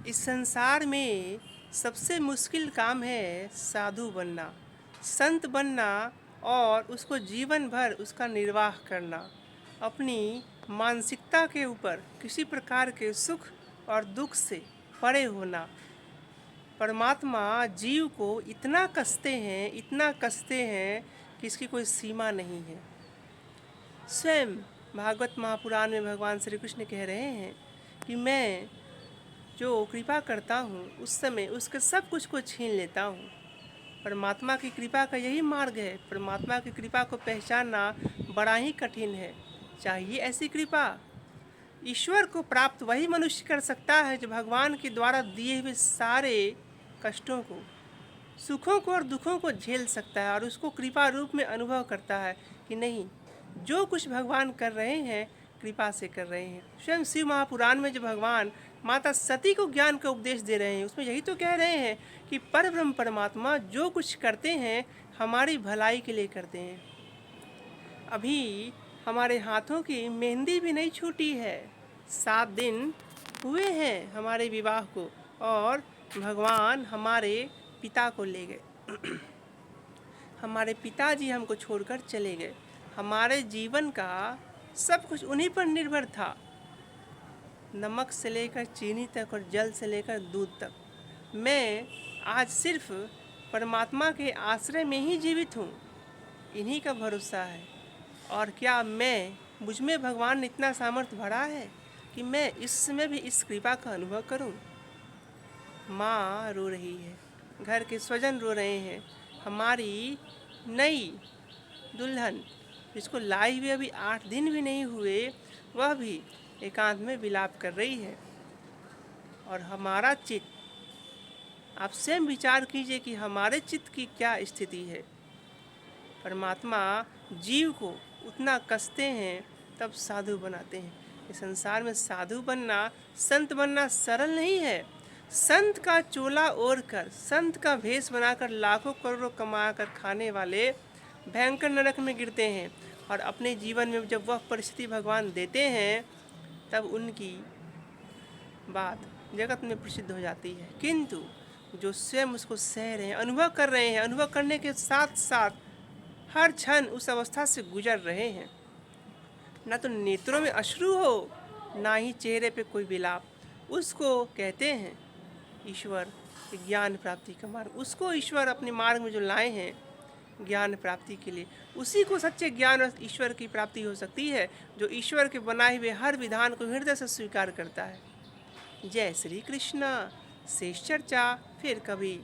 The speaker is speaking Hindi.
इस संसार में सबसे मुश्किल काम है साधु बनना, संत बनना और उसको जीवन भर उसका निर्वाह करना। अपनी मानसिकता के ऊपर किसी प्रकार के सुख और दुख से परे होना। परमात्मा जीव को इतना कसते हैं कि इसकी कोई सीमा नहीं है। स्वयं भागवत महापुराण में भगवान श्री कृष्ण कह रहे हैं कि मैं जो कृपा करता हूँ उस समय उसके सब कुछ को छीन लेता हूँ। परमात्मा की कृपा का यही मार्ग है। परमात्मा की कृपा को पहचानना बड़ा ही कठिन है। चाहिए ऐसी कृपा। ईश्वर को प्राप्त वही मनुष्य कर सकता है जो भगवान के द्वारा दिए हुए सारे कष्टों को, सुखों को और दुखों को झेल सकता है और उसको कृपा रूप में अनुभव करता है कि नहीं, जो कुछ भगवान कर रहे हैं कृपा से कर रहे हैं। स्वयं शिव महापुराण में जो भगवान माता सती को ज्ञान का उपदेश दे रहे हैं उसमें यही तो कह रहे हैं कि परब्रह्म परमात्मा जो कुछ करते हैं हमारी भलाई के लिए करते हैं। अभी हमारे हाथों की मेहंदी भी नहीं छूटी है। 7 दिन हुए हैं हमारे विवाह को और भगवान हमारे पिता को ले गए। हमारे पिताजी हमको छोड़कर चले गए। हमारे जीवन का सब कुछ उन्हीं पर निर्भर था, नमक से लेकर चीनी तक और जल से लेकर दूध तक। मैं आज सिर्फ परमात्मा के आश्रय में ही जीवित हूँ, इन्हीं का भरोसा है। और क्या मुझ में भगवान ने इतना सामर्थ्य भरा है कि मैं इस समय भी इस कृपा का अनुभव करूं। माँ रो रही है, घर के स्वजन रो रहे हैं। हमारी नई दुल्हन जिसको लाई हुए अभी 8 दिन भी नहीं हुए, वह भी एकांत में विलाप कर रही है। और हमारा चित्त, आप स्वयं विचार कीजिए कि हमारे चित्त की क्या स्थिति है। परमात्मा जीव को उतना कसते हैं तब साधु बनाते हैं। इस संसार में साधु बनना, संत बनना सरल नहीं है। संत का चोला ओढ़कर, संत का भेष बनाकर लाखों करोड़ों कमा कर खाने वाले भयंकर नरक में गिरते हैं और अपने जीवन में जब वह परिस्थिति भगवान देते हैं तब उनकी बात जगत में प्रसिद्ध हो जाती है। किंतु जो स्वयं उसको सह रहे हैं, अनुभव कर रहे हैं, अनुभव करने के साथ साथ हर क्षण उस अवस्था से गुजर रहे हैं, ना तो नेत्रों में अश्रु हो ना ही चेहरे पे कोई विलाप, उसको कहते हैं ईश्वर ज्ञान प्राप्ति का मार्ग। उसको ईश्वर अपने मार्ग में जो लाए हैं ज्ञान प्राप्ति के लिए, उसी को सच्चे ज्ञान और ईश्वर की प्राप्ति हो सकती है जो ईश्वर के बनाए हुए हर विधान को हृदय से स्वीकार करता है। जय श्री कृष्णा। शेष चर्चा फिर कभी।